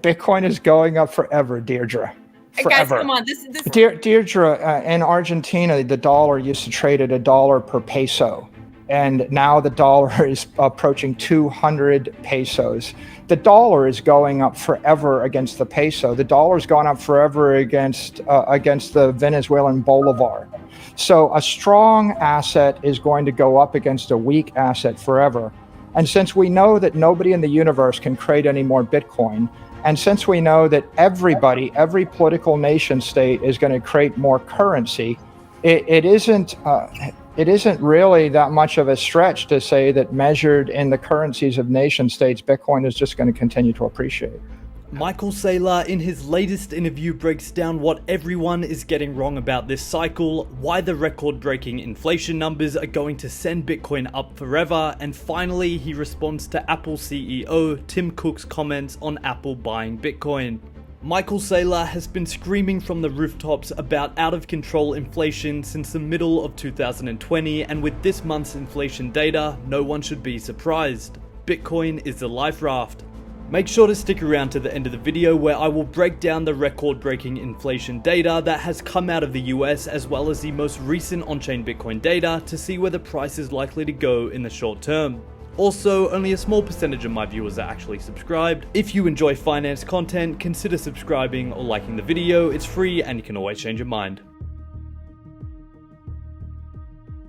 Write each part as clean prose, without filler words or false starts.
Bitcoin is going up forever, Deirdre. Forever. Guys, come on. This Deirdre, in Argentina, the dollar used to trade at $1 per peso. And now the dollar is approaching 200 pesos. The dollar is going up forever against the peso. The dollar's gone up forever against the Venezuelan bolivar. So a strong asset is going to go up against a weak asset forever. And since we know that nobody in the universe can create any more Bitcoin, and since we know that every political nation state is going to create more currency, it isn't really that much of a stretch to say that measured in the currencies of nation states, Bitcoin is just going to continue to appreciate. Michael Saylor, in his latest interview, breaks down what everyone is getting wrong about this cycle, why the record-breaking inflation numbers are going to send Bitcoin up forever, and finally, he responds to Apple CEO Tim Cook's comments on Apple buying Bitcoin. Michael Saylor has been screaming from the rooftops about out-of-control inflation since the middle of 2020, and with this month's inflation data, no one should be surprised. Bitcoin is the life raft. Make sure to stick around to the end of the video where I will break down the record-breaking inflation data that has come out of the US as well as the most recent on-chain Bitcoin data to see where the price is likely to go in the short term. Also, only a small percentage of my viewers are actually subscribed. If you enjoy finance content, consider subscribing or liking the video. It's free and you can always change your mind.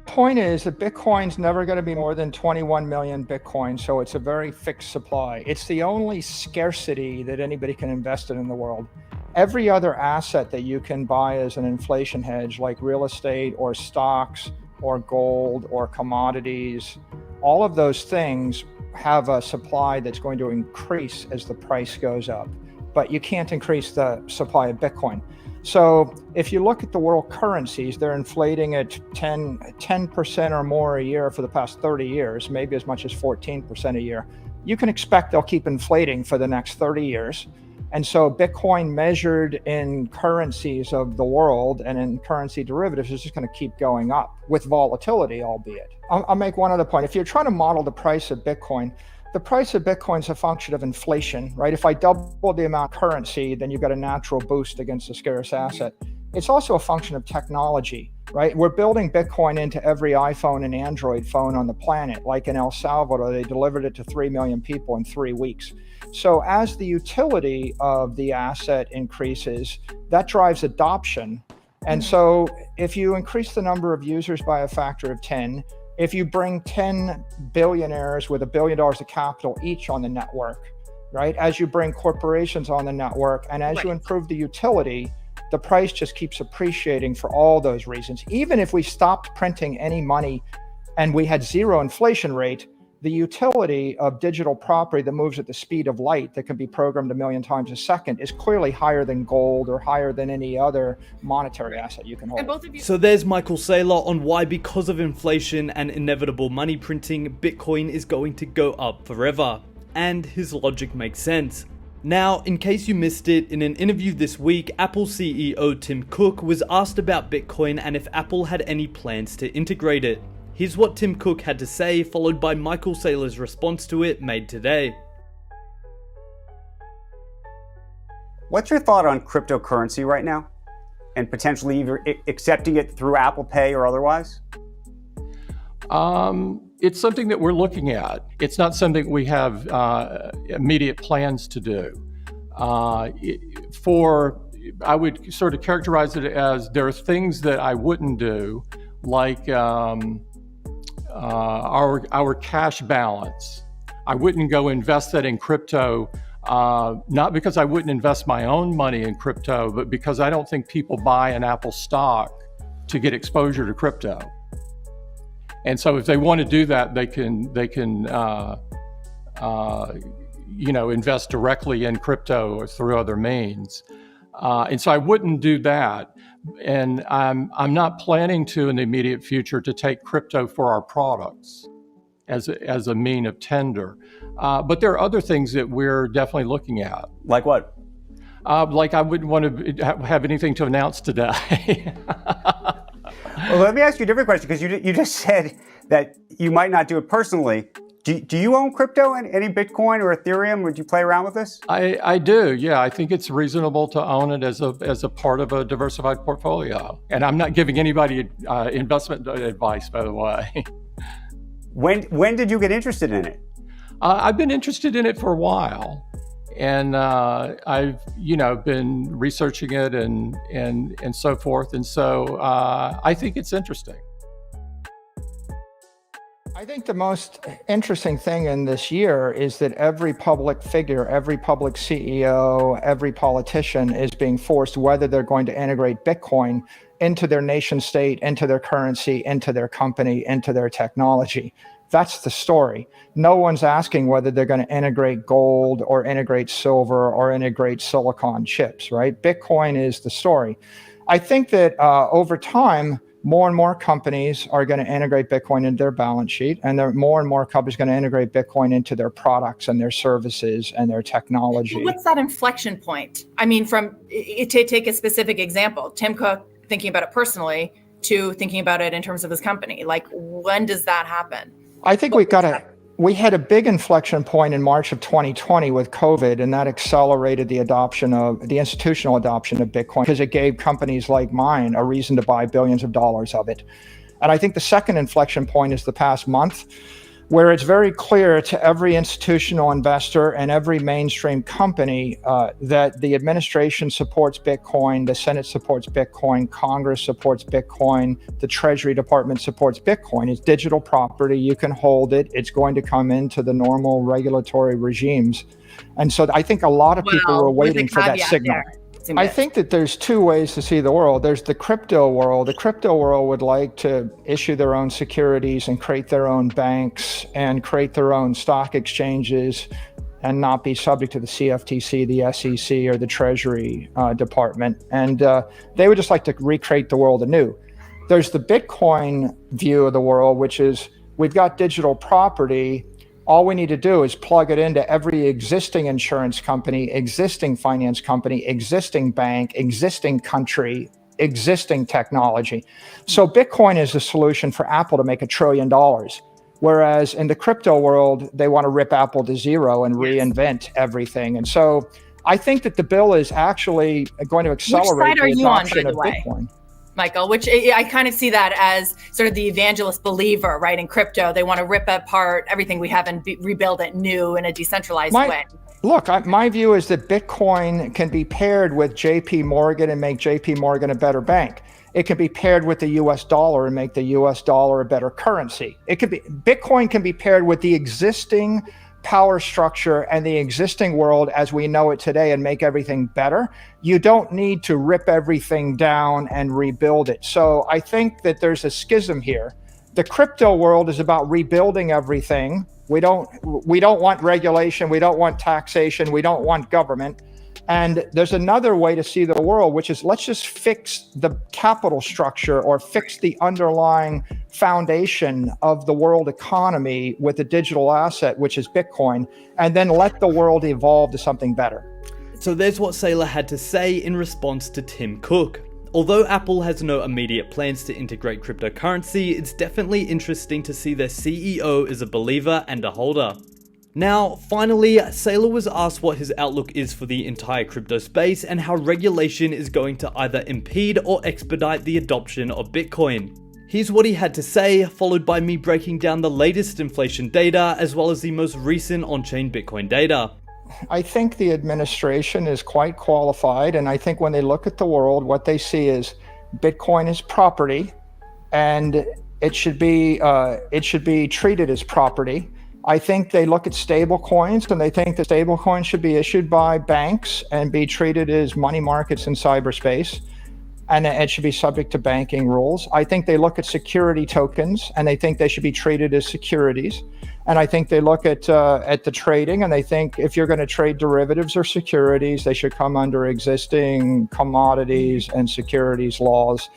Point is that Bitcoin's never going to be more than 21 million Bitcoin, so it's a very fixed supply. It's the only scarcity that anybody can invest in the world. Every other asset that you can buy as an inflation hedge, like real estate or stocks or gold or commodities, all of those things have a supply that's going to increase as the price goes up, but you can't increase the supply of Bitcoin. So if you look at the world currencies, they're inflating at 10% or more a year for the past 30 years, maybe as much as 14% a year. You can expect they'll keep inflating for the next 30 years. And so Bitcoin measured in currencies of the world and in currency derivatives is just going to keep going up with volatility, albeit. I'll make one other point. If you're trying to model the price of Bitcoin, the price of Bitcoin is a function of inflation, right? If I double the amount of currency, then you've got a natural boost against a scarce asset. It's also a function of technology, right? We're building Bitcoin into every iPhone and Android phone on the planet. Like in El Salvador, they delivered it to 3 million people in 3 weeks. So as the utility of the asset increases, that drives adoption. And so if you increase the number of users by a factor of 10, if you bring 10 billionaires with $1 billion of capital each on the network, right? As you bring corporations on the network and as you improve the utility, the price just keeps appreciating for all those reasons. Even if we stopped printing any money and we had zero inflation rate, the utility of digital property that moves at the speed of light that can be programmed 1 million times a second is clearly higher than gold or higher than any other monetary asset you can hold. And both of you. So there's Michael Saylor on why, because of inflation and inevitable money printing, Bitcoin is going to go up forever. And his logic makes sense. Now, in case you missed it, in an interview this week, Apple CEO Tim Cook was asked about Bitcoin and if Apple had any plans to integrate it. Here's what Tim Cook had to say, followed by Michael Saylor's response to it made today. What's your thought on cryptocurrency right now? And potentially either accepting it through Apple Pay or otherwise? It's something that we're looking at. It's not something we have immediate plans to do. I would sort of characterize it as there are things that I wouldn't do, like our cash balance. I wouldn't go invest that in crypto, not because I wouldn't invest my own money in crypto, but because I don't think people buy an Apple stock to get exposure to crypto. And so if they want to do that, they can invest directly in crypto or through other means. And so I wouldn't do that. And I'm not planning to in the immediate future to take crypto for our products as a mean of tender. But there are other things that we're definitely looking at. Like what? Like I wouldn't want to have anything to announce today. Well, let me ask you a different question, because you just said that you might not do it personally. Do you own crypto and any Bitcoin or Ethereum? Would you play around with this? I do. Yeah, I think it's reasonable to own it as a part of a diversified portfolio. And I'm not giving anybody investment advice, by the way. When did you get interested in it? I've been interested in it for a while, and I've been researching it and so forth. And so I think it's interesting. I think the most interesting thing in this year is that every public figure, every public CEO, every politician is being forced whether they're going to integrate Bitcoin into their nation state, into their currency, into their company, into their technology. That's the story. No one's asking whether they're going to integrate gold or integrate silver or integrate silicon chips, right? Bitcoin is the story. I think that over time, more and more companies are going to integrate Bitcoin into their balance sheet, and more and more companies are going to integrate Bitcoin into their products and their services and their technology. What's that inflection point? I mean, to take a specific example, Tim Cook thinking about it personally to thinking about it in terms of his company. Like, when does that happen? I think we had a big inflection point in March of 2020 with COVID, and that accelerated the institutional adoption of Bitcoin because it gave companies like mine a reason to buy billions of dollars of it. And I think the second inflection point is the past month, where it's very clear to every institutional investor and every mainstream company that the administration supports Bitcoin, the Senate supports Bitcoin, Congress supports Bitcoin, the Treasury Department supports Bitcoin. It's digital property. You can hold it. It's going to come into the normal regulatory regimes. And so I think a lot of people were waiting for that signal. I think that there's two ways to see the world. There's the crypto world. The crypto world would like to issue their own securities and create their own banks and create their own stock exchanges and not be subject to the CFTC, the SEC, or the Treasury Department. And they would just like to recreate the world anew. There's the Bitcoin view of the world, which is we've got digital property. All we need to do is plug it into every existing insurance company, existing finance company, existing bank, existing country, existing technology. So Bitcoin is a solution for Apple to make $1 trillion. Whereas in the crypto world, they want to rip Apple to zero and reinvent everything. And so I think that the bill is actually going to accelerate the adoption of Bitcoin. Michael, which I kind of see that as sort of the evangelist believer, right? In crypto, they want to rip apart everything we have and rebuild it new in a decentralized way. Look, my view is that Bitcoin can be paired with JP Morgan and make JP Morgan a better bank. It can be paired with the US dollar and make the US dollar a better currency. Bitcoin can be paired with the existing power structure and the existing world as we know it today and make everything better. You don't need to rip everything down and rebuild it. So I think that there's a schism here. The crypto world is about rebuilding everything. We don't want regulation. We don't want taxation. We don't want government. And there's another way to see the world, which is let's just fix the capital structure or fix the underlying foundation of the world economy with a digital asset, which is Bitcoin, and then let the world evolve to something better. So there's what Saylor had to say in response to Tim Cook. Although Apple has no immediate plans to integrate cryptocurrency, it's definitely interesting to see their CEO is a believer and a holder. Now, finally, Saylor was asked what his outlook is for the entire crypto space and how regulation is going to either impede or expedite the adoption of Bitcoin. Here's what he had to say, followed by me breaking down the latest inflation data as well as the most recent on-chain Bitcoin data. I think the administration is quite qualified, and I think when they look at the world, what they see is Bitcoin is property, and it should be treated as property. I think they look at stable coins and they think that stable coins should be issued by banks and be treated as money markets in cyberspace, and it should be subject to banking rules. I think they look at security tokens and they think they should be treated as securities. And I think they look at the trading and they think if you're going to trade derivatives or securities, they should come under existing commodities and securities laws.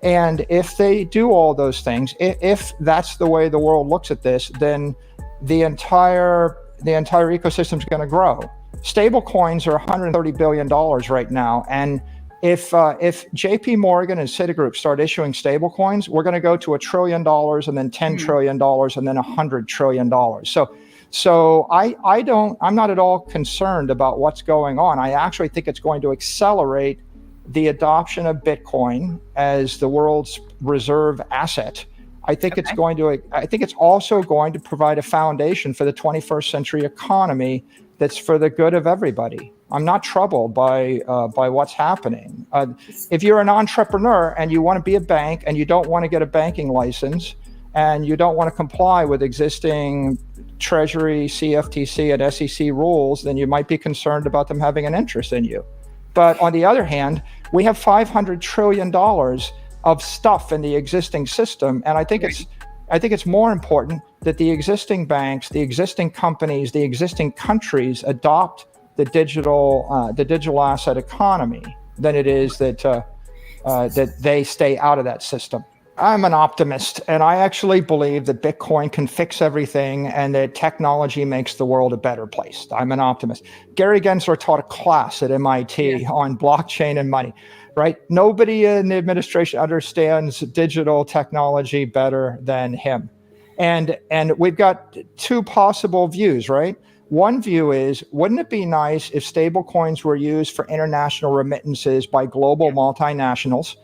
And if they do all those things, if that's the way the world looks at this, then the entire ecosystem is going to grow. Stable coins are $130 billion right now. And if JP Morgan and Citigroup start issuing stablecoins, we're going to go to $1 trillion and then $10 trillion and then $100 trillion. So I'm not at all concerned about what's going on. I actually think it's going to accelerate the adoption of Bitcoin as the world's reserve asset. I think it's also going to provide a foundation for the 21st century economy that's for the good of everybody. I'm not troubled by what's happening. If you're an entrepreneur and you want to be a bank and you don't want to get a banking license and you don't want to comply with existing Treasury, CFTC, and SEC rules, then you might be concerned about them having an interest in you. But on the other hand, we have $500 trillion of stuff in the existing system, and I think it's more important that the existing banks, the existing companies, the existing countries adopt the digital asset economy than it is that they stay out of that system. I'm an optimist, and I actually believe that Bitcoin can fix everything and that technology makes the world a better place. I'm an optimist. Gary Gensler taught a class at MIT on blockchain and money, right? Nobody in the administration understands digital technology better than him. And we've got two possible views, right? One view is, wouldn't it be nice if stablecoins were used for international remittances by global multinationals?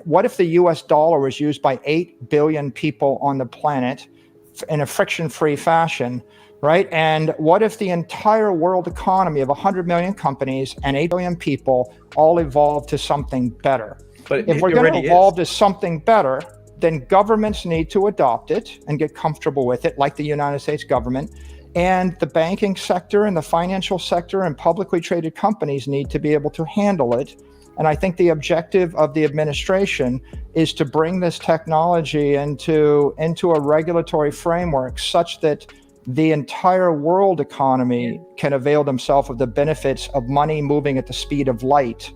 What if the US dollar was used by 8 billion people on the planet in a friction-free fashion, right? And what if the entire world economy of 100 million companies and 8 billion people all evolved to something better? But if we're going to evolve to something better, then governments need to adopt it and get comfortable with it, like the United States government. And the banking sector and the financial sector and publicly traded companies need to be able to handle it. And I think the objective of the administration is to bring this technology into a regulatory framework such that the entire world economy can avail themselves of the benefits of money moving at the speed of light.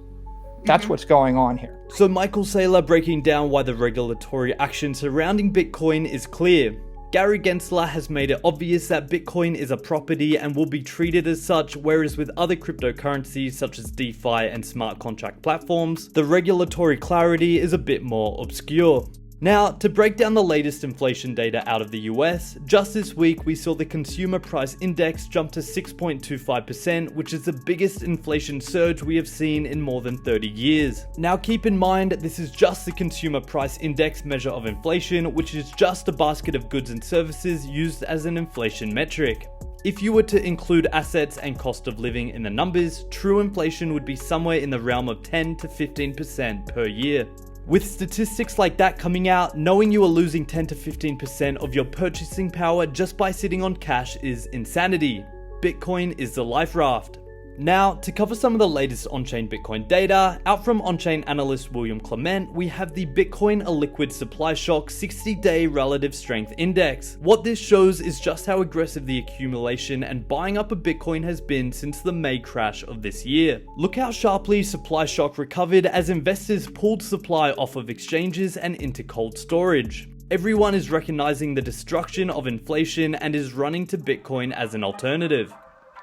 That's what's going on here. So Michael Saylor breaking down why the regulatory action surrounding Bitcoin is clear. Gary Gensler has made it obvious that Bitcoin is a property and will be treated as such, whereas with other cryptocurrencies such as DeFi and smart contract platforms, the regulatory clarity is a bit more obscure. Now, to break down the latest inflation data out of the US, just this week we saw the consumer price index jump to 6.25%, which is the biggest inflation surge we have seen in more than 30 years. Now keep in mind, this is just the consumer price index measure of inflation, which is just a basket of goods and services used as an inflation metric. If you were to include assets and cost of living in the numbers, true inflation would be somewhere in the realm of 10 to 15% per year. With statistics like that coming out, knowing you are losing 10 to 15% of your purchasing power just by sitting on cash is insanity. Bitcoin is the life raft. Now, to cover some of the latest on-chain Bitcoin data, out from on-chain analyst William Clement, we have the Bitcoin a liquid supply shock 60-day relative strength index. What this shows is just how aggressive the accumulation and buying up of Bitcoin has been since the May crash of this year. Look how sharply supply shock recovered as investors pulled supply off of exchanges and into cold storage. Everyone is recognizing the destruction of inflation and is running to Bitcoin as an alternative.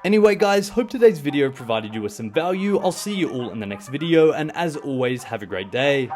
Anyway guys, hope today's video provided you with some value. I'll see you all in the next video, and as always, have a great day.